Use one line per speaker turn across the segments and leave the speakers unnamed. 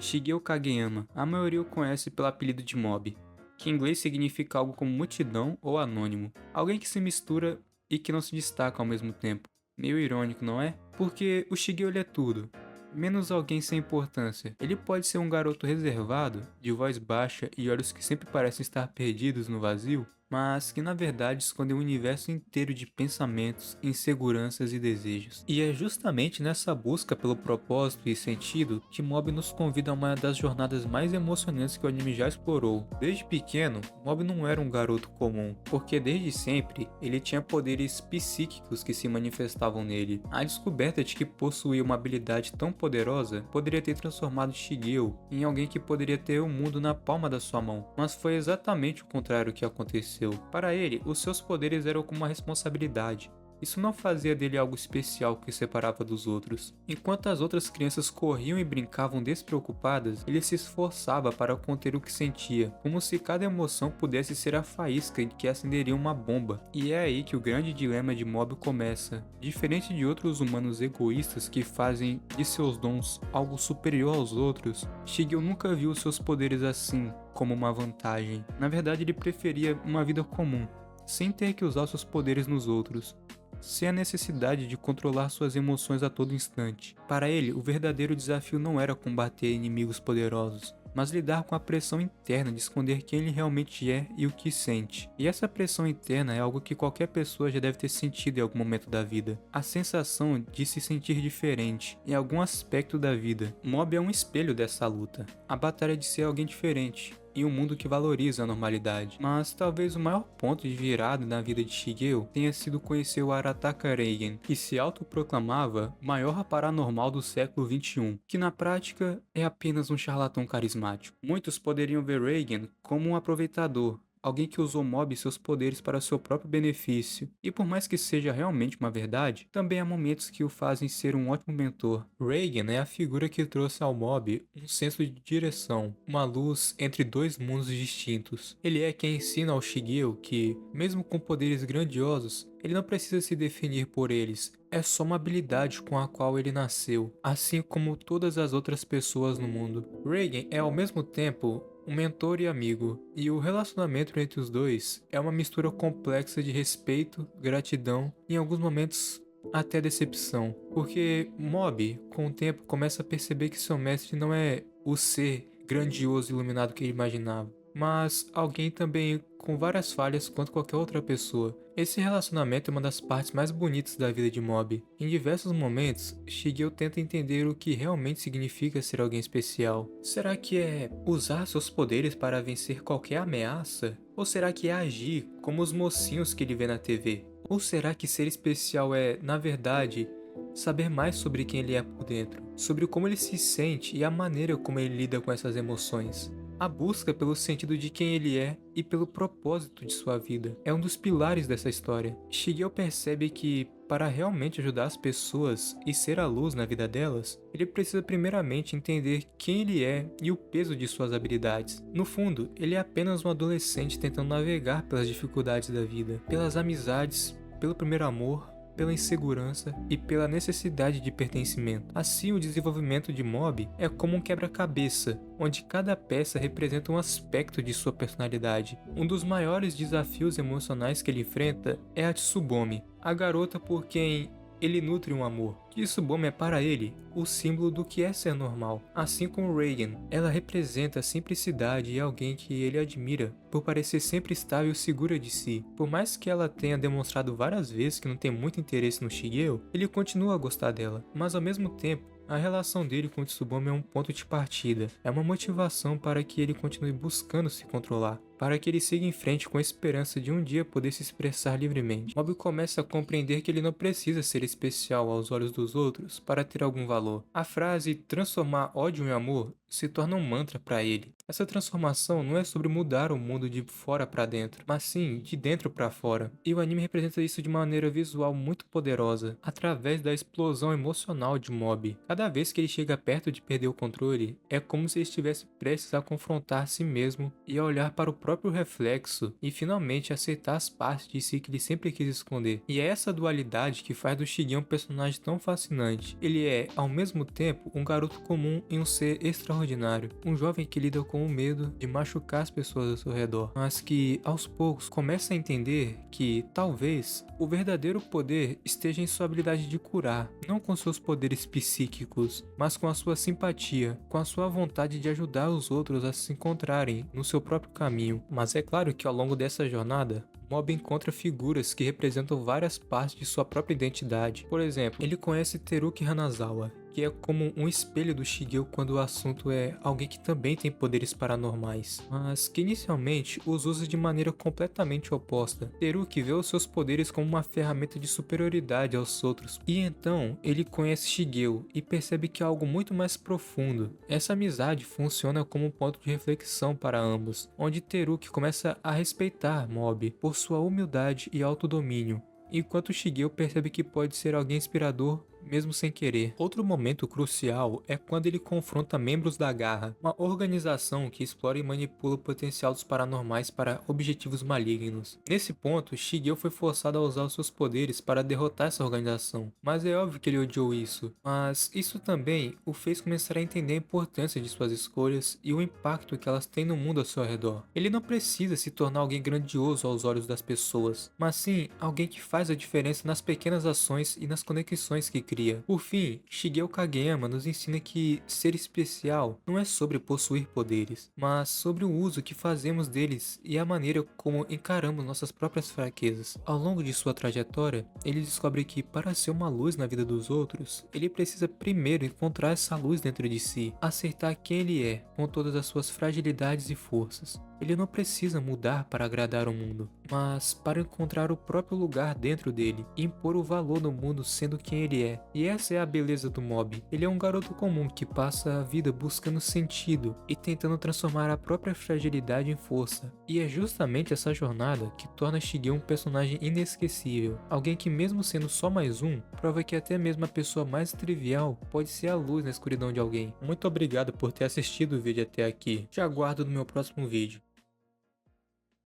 Shigeo Kageyama, a maioria o conhece pelo apelido de Mob, que em inglês significa algo como multidão ou anônimo, alguém que se mistura e que não se destaca ao mesmo tempo. Meio irônico, não é? Porque o Shigeo ele é tudo, menos alguém sem importância. Ele pode ser um garoto reservado, de voz baixa e olhos que sempre parecem estar perdidos no vazio, mas que na verdade esconde um universo inteiro de pensamentos, inseguranças e desejos. E é justamente nessa busca pelo propósito e sentido que Mob nos convida a uma das jornadas mais emocionantes que o anime já explorou. Desde pequeno, Mob não era um garoto comum, porque desde sempre ele tinha poderes psíquicos que se manifestavam nele. A descoberta de que possuía uma habilidade tão poderosa poderia ter transformado Shigeo em alguém que poderia ter o mundo na palma da sua mão, mas foi exatamente o contrário que aconteceu. Para ele, os seus poderes eram como uma responsabilidade. Isso não fazia dele algo especial que o separava dos outros. Enquanto as outras crianças corriam e brincavam despreocupadas, ele se esforçava para conter o que sentia, como se cada emoção pudesse ser a faísca que acenderia uma bomba. E é aí que o grande dilema de Mob começa. Diferente de outros humanos egoístas que fazem de seus dons algo superior aos outros, Shigeo nunca viu seus poderes assim, como uma vantagem. Na verdade, ele preferia uma vida comum, sem ter que usar seus poderes nos outros, sem a necessidade de controlar suas emoções a todo instante. Para ele, o verdadeiro desafio não era combater inimigos poderosos, mas lidar com a pressão interna de esconder quem ele realmente é e o que sente. E essa pressão interna é algo que qualquer pessoa já deve ter sentido em algum momento da vida. A sensação de se sentir diferente em algum aspecto da vida. Mob é um espelho dessa luta. A batalha de ser alguém diferente em um mundo que valoriza a normalidade. Mas talvez o maior ponto de virada na vida de Shigeo tenha sido conhecer o Arataka Reigen, que se autoproclamava o maior paranormal do século XXI, que na prática é apenas um charlatão carismático. Muitos poderiam ver Reigen como um aproveitador, alguém que usou Mob e seus poderes para seu próprio benefício. E por mais que seja realmente uma verdade, também há momentos que o fazem ser um ótimo mentor. Reigen é a figura que trouxe ao Mob um senso de direção, uma luz entre dois mundos distintos. Ele é quem ensina ao Shigeo que, mesmo com poderes grandiosos, ele não precisa se definir por eles, é só uma habilidade com a qual ele nasceu, assim como todas as outras pessoas no mundo. Reigen é ao mesmo tempo um mentor e amigo, e o relacionamento entre os dois é uma mistura complexa de respeito, gratidão e em alguns momentos até decepção, porque Mob, com o tempo, começa a perceber que seu mestre não é o ser grandioso e iluminado que ele imaginava, mas alguém também com várias falhas quanto qualquer outra pessoa. Esse relacionamento é uma das partes mais bonitas da vida de Mob. Em diversos momentos, Shigeo tenta entender o que realmente significa ser alguém especial. Será que é usar seus poderes para vencer qualquer ameaça? Ou será que é agir como os mocinhos que ele vê na TV? Ou será que ser especial é, na verdade, saber mais sobre quem ele é por dentro, sobre como ele se sente e a maneira como ele lida com essas emoções? A busca pelo sentido de quem ele é e pelo propósito de sua vida é um dos pilares dessa história. Shigeo percebe que, para realmente ajudar as pessoas e ser a luz na vida delas, ele precisa primeiramente entender quem ele é e o peso de suas habilidades. No fundo, ele é apenas um adolescente tentando navegar pelas dificuldades da vida, pelas amizades, pelo primeiro amor, pela insegurança e pela necessidade de pertencimento. Assim, o desenvolvimento de Mob é como um quebra-cabeça, onde cada peça representa um aspecto de sua personalidade. Um dos maiores desafios emocionais que ele enfrenta é a Tsubome, a garota por quem ele nutre um amor. Tsubome é para ele o símbolo do que é ser normal. Assim como Reigen, ela representa a simplicidade e alguém que ele admira por parecer sempre estável e segura de si. Por mais que ela tenha demonstrado várias vezes que não tem muito interesse no Shigeo, ele continua a gostar dela, mas ao mesmo tempo, a relação dele com Tsubome é um ponto de partida, é uma motivação para que ele continue buscando se controlar, para que ele siga em frente com a esperança de um dia poder se expressar livremente. Mob começa a compreender que ele não precisa ser especial aos olhos dos outros para ter algum valor. A frase transformar ódio em amor se torna um mantra para ele. Essa transformação não é sobre mudar o mundo de fora para dentro, mas sim de dentro para fora. E o anime representa isso de maneira visual muito poderosa, através da explosão emocional de Mob. Cada vez que ele chega perto de perder o controle, é como se ele estivesse prestes a confrontar si mesmo e a olhar para o próprio reflexo e finalmente aceitar as partes de si que ele sempre quis esconder. E é essa dualidade que faz do Shigeo um personagem tão fascinante. Ele é, ao mesmo tempo, um garoto comum e um ser extraordinário. Um jovem que lida com o medo de machucar as pessoas ao seu redor, mas que, aos poucos, começa a entender que, talvez, o verdadeiro poder esteja em sua habilidade de curar, não com seus poderes psíquicos, mas com a sua simpatia, com a sua vontade de ajudar os outros a se encontrarem no seu próprio caminho. Mas é claro que ao longo dessa jornada, Mob encontra figuras que representam várias partes de sua própria identidade. Por exemplo, ele conhece Teruki Hanazawa, que é como um espelho do Shigeo quando o assunto é alguém que também tem poderes paranormais, mas que inicialmente os usa de maneira completamente oposta. Teruki vê os seus poderes como uma ferramenta de superioridade aos outros, e então ele conhece Shigeo e percebe que é algo muito mais profundo. Essa amizade funciona como um ponto de reflexão para ambos, onde Teruki começa a respeitar Mob por sua humildade e autodomínio, enquanto Shigeo percebe que pode ser alguém inspirador mesmo sem querer. Outro momento crucial é quando ele confronta membros da Garra, uma organização que explora e manipula o potencial dos paranormais para objetivos malignos. Nesse ponto, Shigeo foi forçado a usar os seus poderes para derrotar essa organização, mas é óbvio que ele odiou isso. Mas isso também o fez começar a entender a importância de suas escolhas e o impacto que elas têm no mundo ao seu redor. Ele não precisa se tornar alguém grandioso aos olhos das pessoas, mas sim alguém que faz a diferença nas pequenas ações e nas conexões que cria. Por fim, Shigeo Kageyama nos ensina que ser especial não é sobre possuir poderes, mas sobre o uso que fazemos deles e a maneira como encaramos nossas próprias fraquezas. Ao longo de sua trajetória, ele descobre que para ser uma luz na vida dos outros, ele precisa primeiro encontrar essa luz dentro de si, aceitar quem ele é, com todas as suas fragilidades e forças. Ele não precisa mudar para agradar o mundo, mas para encontrar o próprio lugar dentro dele e impor o valor no mundo sendo quem ele é. E essa é a beleza do Mob. Ele é um garoto comum que passa a vida buscando sentido e tentando transformar a própria fragilidade em força. E é justamente essa jornada que torna Shigeo um personagem inesquecível. Alguém que, mesmo sendo só mais um, prova que até mesmo a pessoa mais trivial pode ser a luz na escuridão de alguém. Muito obrigado por ter assistido o vídeo até aqui. Te aguardo no meu próximo vídeo.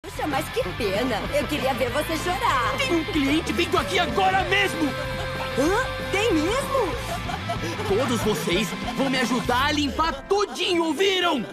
Puxa, mas que pena! Eu queria ver você chorar!
Tem um cliente vindo aqui agora mesmo!
Hã? Tem mesmo?
Todos vocês vão me ajudar a limpar tudinho, ouviram?